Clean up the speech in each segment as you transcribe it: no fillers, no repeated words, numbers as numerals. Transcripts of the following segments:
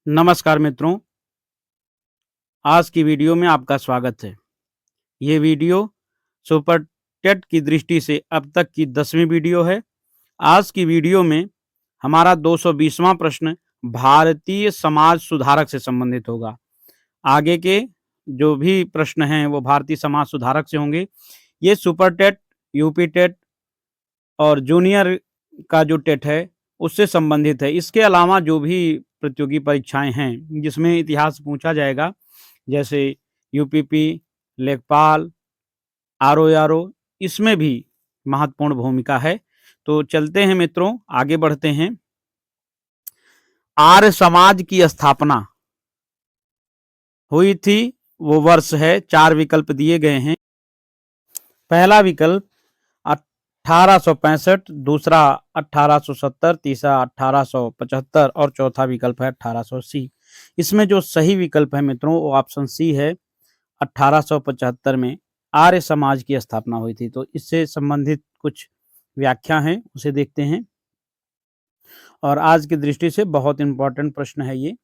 नमस्कार मित्रों, आज की वीडियो में आपका स्वागत है। ये वीडियो सुपर टेट की दृष्टि से अब तक की 10वीं वीडियो है। आज की वीडियो में हमारा 220वां प्रश्न भारतीय समाज सुधारक से संबंधित होगा। आगे के जो भी प्रश्न हैं वो भारतीय समाज सुधारक से होंगे। ये सुपर टेट, यूपी टेट और जूनियर का जो टेट है उससे संबंधित है। इसके अलावा जो भी प्रतियोगी परीक्षाएं हैं जिसमें इतिहास पूछा जाएगा, जैसे यूपीपी, लेखपाल, आरओ, इसमें भी महत्वपूर्ण भूमिका है। तो चलते हैं मित्रों, आगे बढ़ते हैं। आर्य समाज की स्थापना हुई थी, वो वर्ष है, 4 विकल्प दिए गए हैं। पहला विकल्प 1865, दूसरा 1870, तीसरा 1875 और चौथा विकल्प है 1880। इसमें जो सही विकल्प है मित्रों वो ऑप्शन सी है। 1875 में आर्य समाज की स्थापना हुई थी। तो इससे संबंधित कुछ व्याख्या है, उसे देखते हैं। और आज की दृष्टि से बहुत इंपॉर्टेंट प्रश्न है ये।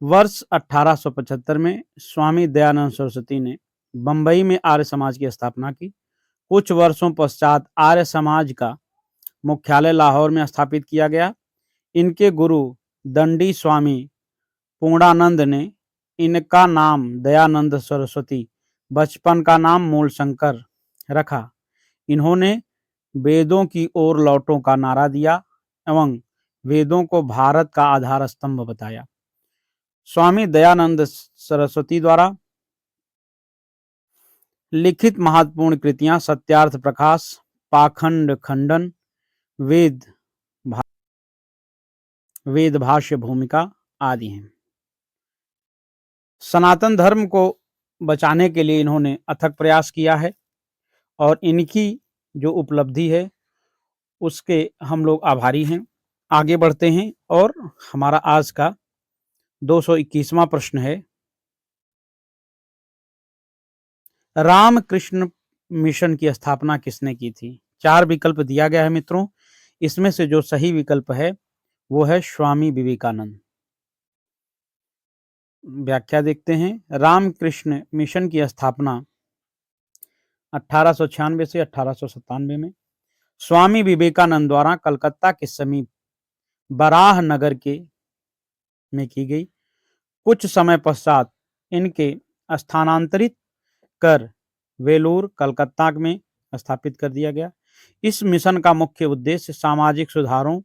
वर्ष 1875 में स्वामी दयानंद सरस्वती ने बंबई में आर्य समाज की स्थापना की। कुछ वर्षों पश्चात आर्य समाज का मुख्यालय लाहौर में स्थापित किया गया। इनके गुरु दंडी स्वामी पूर्णानंद ने इनका नाम दयानंद सरस्वती, बचपन का नाम मूलशंकर रखा। इन्होंने वेदों की ओर लौटों का नारा दिया एवं वेदों को भारत का आधार स्तंभ बताया। स्वामी दयानंद सरस्वती द्वारा लिखित महत्वपूर्ण कृतियां सत्यार्थ प्रकाश, पाखंड खंडन, वेद भाष्य भूमिका आदि हैं। सनातन धर्म को बचाने के लिए इन्होंने अथक प्रयास किया है और इनकी जो उपलब्धि है उसके हम लोग आभारी हैं। आगे बढ़ते हैं और हमारा आज का 221वां प्रश्न है। रामकृष्ण मिशन की स्थापना किसने की थी? 4 विकल्प दिया गया है मित्रों। इसमें से जो सही विकल्प है वो है स्वामी विवेकानंद। व्याख्या देखते हैं। रामकृष्ण मिशन की स्थापना 1896 से 1897 में स्वामी विवेकानंद द्वारा कलकत्ता के समीप बराह नगर के में की गई। कुछ समय पश्चात इनके स्थानांतरित कर वेलूर, कलकत्ता में स्थापित कर दिया गया। इस मिशन का मुख्य उद्देश्य सामाजिक सुधारों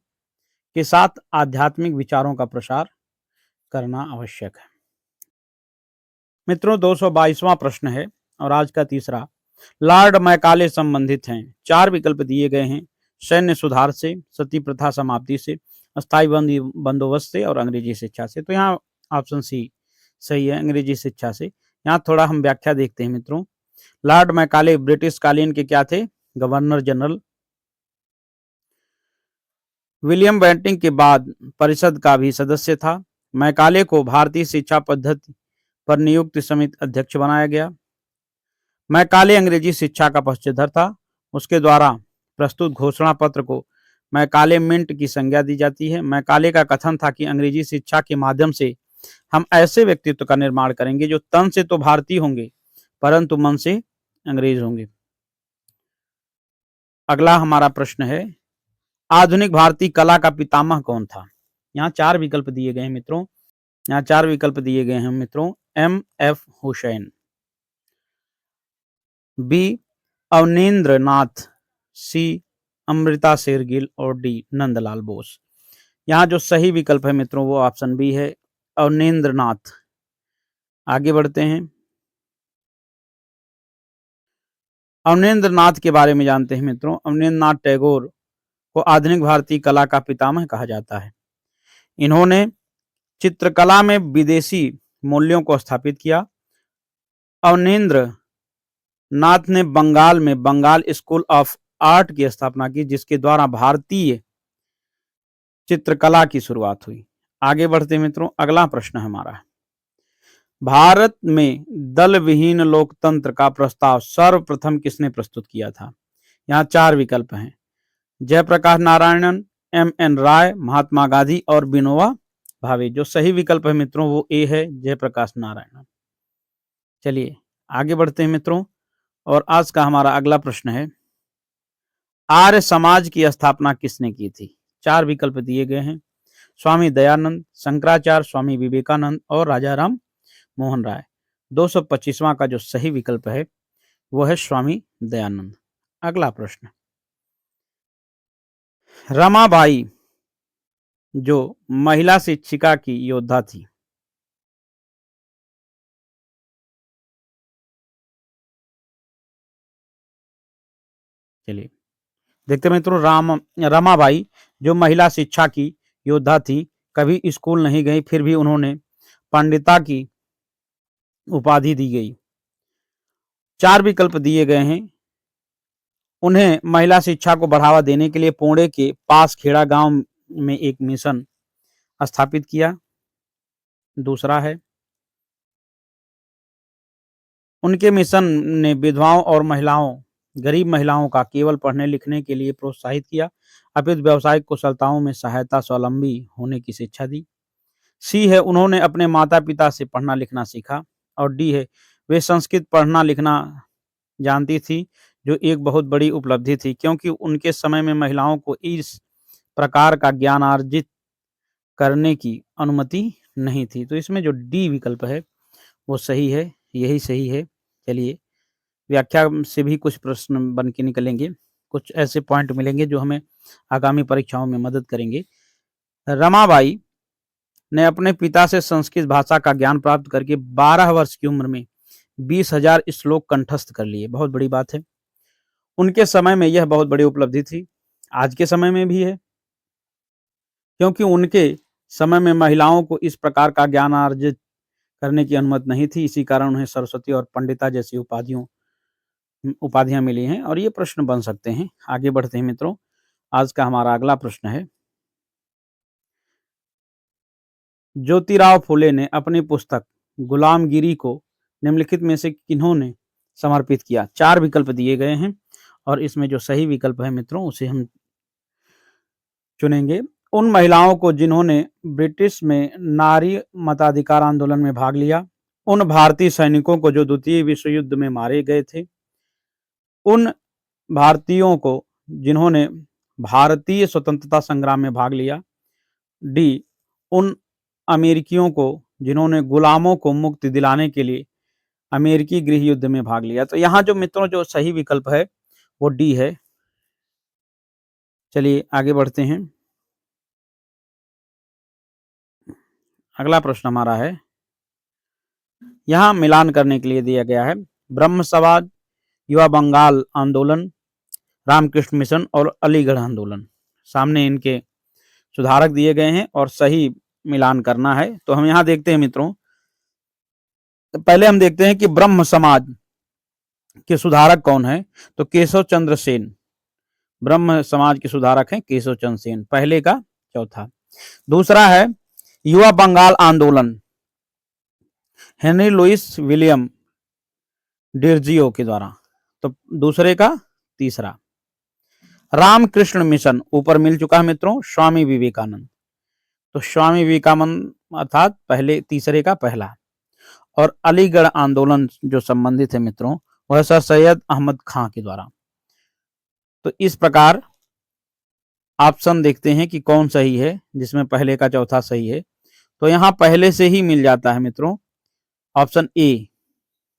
के साथ आध्यात्मिक विचारों का प्रसार करना आवश्यक है। मित्रों 222वां प्रश्न है और आज का तीसरा। लॉर्ड मैकाले संबंधित हैं। 4 विकल्प दिए गए हैं। सैन्य सुधार से, सती प्रथा समाप्ति से, अस्थायी बंदोबस्त से और अंग्रेजी शिक्षा से। तो यहाँ ऑप्शन सी सही है, अंग्रेजी शिक्षा से। यहाँ थोड़ा हम व्याख्या देखते हैं मित्रों। लॉर्ड मैकाले ब्रिटिश कालीन के क्या थे? Governor general. विलियम बेंटिंक के बाद परिषद का भी सदस्य था। मैकाले को भारतीय शिक्षा पद्धति पर नियुक्त समिति अध्यक्ष बनाया गया। मैकाले अंग्रेजी शिक्षा का पक्षधर था। उसके द्वारा प्रस्तुत घोषणा पत्र को मैकाले मिंट की संज्ञा दी जाती है। मैकाले का कथन था कि अंग्रेजी शिक्षा के माध्यम से हम ऐसे व्यक्तित्व का निर्माण करेंगे जो तन से तो भारतीय होंगे परंतु मन से अंग्रेज होंगे। अगला हमारा प्रश्न है, आधुनिक भारतीय कला का पितामह कौन था? यहाँ 4 विकल्प दिए गए हैं मित्रों। यहाँ 4 विकल्प दिए गए हैं मित्रों। M.F. हुसैन, बी अवनींद्र नाथ, सी अमृता शेरगिल और डी नंदलाल बोस। यहाँ जो सही विकल्प है मित्रों वो ऑप्शन बी है, अवनींद्र नाथ। आगे बढ़ते हैं, अवनींद्र नाथ के बारे में जानते हैं मित्रों। अवनींद्र नाथ टैगोर को आधुनिक भारतीय कला का पितामह कहा जाता है। इन्होंने चित्रकला में विदेशी मूल्यों को स्थापित किया। अवनींद्र नाथ ने बंगाल में बंगाल स्कूल ऑफ आर्ट की स्थापना की, जिसके द्वारा भारतीय चित्रकला की शुरुआत हुई। आगे बढ़ते मित्रों, अगला प्रश्न हमारा है, भारत में दल विहीन लोकतंत्र का प्रस्ताव सर्वप्रथम किसने प्रस्तुत किया था? यहाँ 4 विकल्प हैं। जयप्रकाश नारायणन, M.N. राय, महात्मा गांधी और विनोबा भावे। जो सही विकल्प है मित्रों वो ए है, जयप्रकाश नारायण। चलिए आगे बढ़ते हैं मित्रों, और आज का हमारा अगला प्रश्न है, आर्य समाज की स्थापना किसने की थी? 4 विकल्प दिए गए हैं, स्वामी दयानंद, शंकराचार्य, स्वामी विवेकानंद और राजा राम मोहन राय। 225वां का जो सही विकल्प है वो है स्वामी दयानंद। अगला प्रश्न, रमाबाई जो महिला शिक्षिका की योद्धा थी, चलिए देखते हैं मित्रों, रमाबाई जो महिला शिक्षा की योद्धा थी, कभी स्कूल नहीं गई, फिर भी उन्होंने पंडिता की उपाधि दी गई। 4 विकल्प दिए गए हैं, उन्हें महिला शिक्षा को बढ़ावा देने के लिए पुणे के पास खेड़ा गांव में एक मिशन स्थापित किया। दूसरा है, उनके मिशन ने विधवाओं और गरीब महिलाओं का केवल पढ़ने लिखने के लिए प्रोत्साहित किया, अपितु व्यावसायिक कुशलताओं में सहायता, स्वावलंबी होने की शिक्षा दी। सी है, उन्होंने अपने माता पिता से पढ़ना लिखना सीखा। और डी है, वे संस्कृत पढ़ना लिखना जानती थी, जो एक बहुत बड़ी उपलब्धि थी, क्योंकि उनके समय में महिलाओं को इस प्रकार का ज्ञान अर्जित करने की अनुमति नहीं थी। तो इसमें जो डी विकल्प है वो सही है, यही सही है। चलिए व्याख्या से भी कुछ प्रश्न बन के निकलेंगे, कुछ ऐसे पॉइंट मिलेंगे जो हमें आगामी परीक्षाओं में मदद करेंगे। रमाबाई ने अपने पिता से संस्कृत भाषा का ज्ञान प्राप्त करके 12 वर्ष की उम्र में 20,000 श्लोक कंठस्थ कर लिए। बहुत बड़ी बात है, उनके समय में यह बहुत बड़ी उपलब्धि थी, आज के समय में भी है, क्योंकि उनके समय में महिलाओं को इस प्रकार का ज्ञान अर्जित करने की अनुमति नहीं थी। इसी कारण उन्हें सरस्वती और पंडिता जैसी उपाधियां मिली हैं, और ये प्रश्न बन सकते हैं। आगे बढ़ते हैं मित्रों, आज का हमारा अगला प्रश्न है, ज्योतिराव फुले ने अपनी पुस्तक गुलामगिरी को निम्नलिखित में से किन्होंने समर्पित किया? 4 विकल्प दिए गए हैं, और इसमें जो सही विकल्प है मित्रों उसे हम चुनेंगे। उन महिलाओं को जिन्होंने ब्रिटिश में नारी मताधिकार आंदोलन में भाग लिया, उन भारतीय सैनिकों को जो द्वितीय विश्व युद्ध में मारे गए थे, उन भारतीयों को जिन्होंने भारतीय स्वतंत्रता संग्राम में भाग लिया, डी उन अमेरिकियों को जिन्होंने गुलामों को मुक्ति दिलाने के लिए अमेरिकी गृह युद्ध में भाग लिया। तो यहाँ जो मित्रों जो सही विकल्प है वो डी है। चलिए आगे बढ़ते हैं, अगला प्रश्न हमारा है, यहाँ मिलान करने के लिए दिया गया है, ब्रह्म समाज, युवा बंगाल आंदोलन, रामकृष्ण मिशन और अलीगढ़ आंदोलन। सामने इनके सुधारक दिए गए हैं और सही मिलान करना है। तो हम यहाँ देखते हैं मित्रों, तो पहले हम देखते हैं कि ब्रह्म समाज के सुधारक कौन है, तो केशव चंद्र सेन ब्रह्म समाज के सुधारक हैं, केशव चंद्र सेन, पहले का चौथा। दूसरा है युवा बंगाल आंदोलन, हेनरी लुइस विलियम डिर्जियो के द्वारा, तो दूसरे का तीसरा। रामकृष्ण मिशन ऊपर मिल चुका है मित्रों, स्वामी विवेकानंद, तो स्वामी विवेकानंद अर्थात पहले तीसरे का पहला। और अलीगढ़ आंदोलन जो संबंधित है मित्रों वह सर सैयद अहमद खां के द्वारा। तो इस प्रकार ऑप्शन देखते हैं कि कौन सही है, जिसमें पहले का चौथा सही है। तो यहाँ पहले से ही मिल जाता है मित्रों, ऑप्शन ए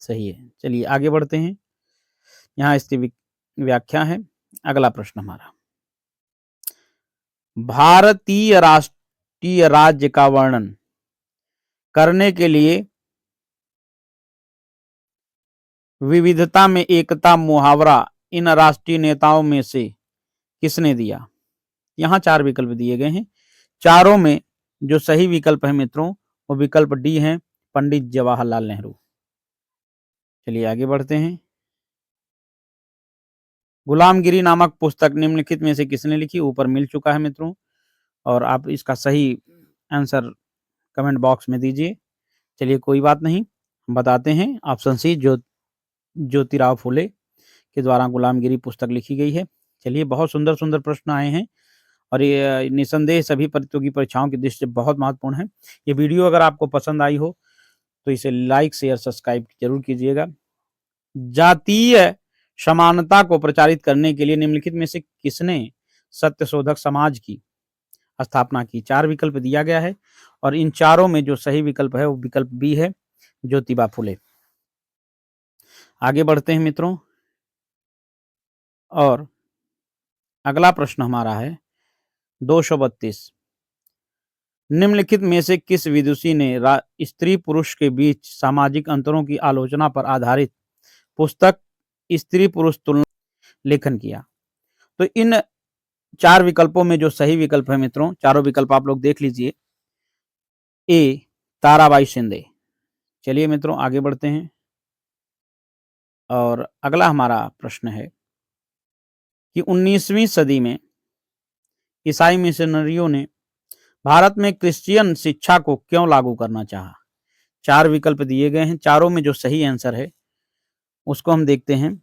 सही है। चलिए आगे बढ़ते हैं, यहाँ इसकी व्याख्या है। अगला प्रश्न हमारा, भारतीय राष्ट्रीय राज्य का वर्णन करने के लिए विविधता में एकता मुहावरा इन राष्ट्रीय नेताओं में से किसने दिया? यहाँ 4 विकल्प दिए गए हैं, चारों में जो सही विकल्प है मित्रों वो विकल्प डी है, पंडित जवाहरलाल नेहरू। चलिए आगे बढ़ते हैं, गुलामगिरी नामक पुस्तक निम्नलिखित में से किसने लिखी? ऊपर मिल चुका है मित्रों, और आप इसका सही आंसर कमेंट बॉक्स में दीजिए। चलिए कोई बात नहीं, बताते हैं, ऑप्शन सी ज्योतिराव फुले के द्वारा गुलामगिरी पुस्तक लिखी गई है। चलिए बहुत सुंदर सुंदर प्रश्न आए हैं, और ये निसंदेह सभी प्रतियोगी परीक्षाओं की दृष्टि से बहुत महत्वपूर्ण है। ये वीडियो अगर आपको पसंद आई हो तो इसे लाइक, शेयर, सब्सक्राइब जरूर कीजिएगा। जातीय समानता को प्रचारित करने के लिए निम्नलिखित में से किसने सत्यशोधक समाज की स्थापना की? 4 विकल्प दिया गया है और इन चारों में जो सही विकल्प है वो विकल्प बी है, ज्योतिबा फुले। आगे बढ़ते हैं मित्रों, और अगला प्रश्न हमारा है 232। निम्नलिखित में से किस विदुषी ने स्त्री पुरुष के बीच सामाजिक अंतरों की आलोचना पर आधारित पुस्तक स्त्री पुरुष तुलना लेखन किया? तो इन 4 विकल्पों में जो सही विकल्प है मित्रों, चारों विकल्प आप लोग देख लीजिए। ए, ताराबाई शिंदे। चलिए मित्रों आगे बढ़ते हैं, और अगला हमारा प्रश्न है कि 19वीं सदी में ईसाई मिशनरियों ने भारत में क्रिश्चियन शिक्षा को क्यों लागू करना चाहा? 4 विकल्प दिए गए हैं, चारों में जो सही आंसर है उसको हम देखते हैं।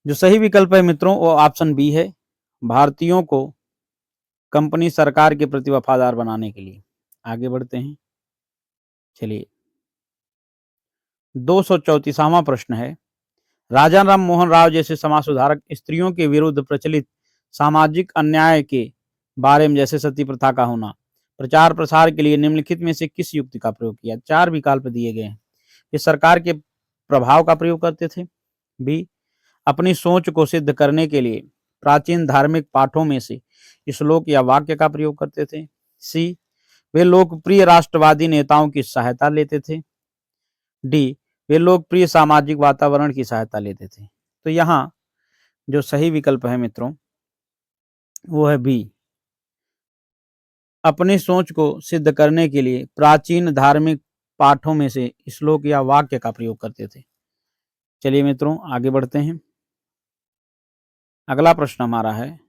जो सही विकल्प है मित्रों वो ऑप्शन बी है, भारतीयों को कंपनी सरकार के प्रति वफादार बनाने के लिए। आगे बढ़ते हैं, चलिए 234वां प्रश्न है, राजा राम मोहन राव जैसे समाज सुधारक स्त्रियों के विरुद्ध प्रचलित सामाजिक अन्याय के बारे में, जैसे सती प्रथा का होना, प्रचार प्रसार के लिए निम्नलिखित में से किस युक्ति का प्रयोग किया? 4 विकल्प दिए गए हैं। ये सरकार के प्रभाव का प्रयोग करते थे। बी, अपनी सोच को सिद्ध करने के लिए प्राचीन धार्मिक पाठों में से श्लोक या वाक्य का प्रयोग करते थे। सी, वे लोकप्रिय राष्ट्रवादी नेताओं की सहायता लेते थे। डी, वे लोकप्रिय सामाजिक वातावरण की सहायता लेते थे। तो यहाँ जो सही विकल्प है मित्रों वो है बी, अपनी सोच को सिद्ध करने के लिए प्राचीन धार्मिक पाठों में से श्लोक या वाक्य का प्रयोग करते थे। चलिए मित्रों आगे बढ़ते हैं, अगला प्रश्न हमारा है,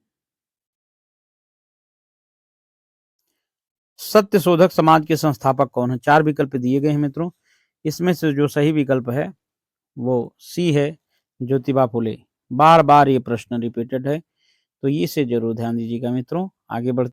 सत्यशोधक समाज के संस्थापक कौन है? 4 विकल्प दिए गए हैं मित्रों, इसमें से जो सही विकल्प है वो सी है, ज्योतिबा फुले। बार बार ये प्रश्न रिपीटेड है तो इसे जरूर ध्यान दीजिएगा मित्रों। आगे बढ़ते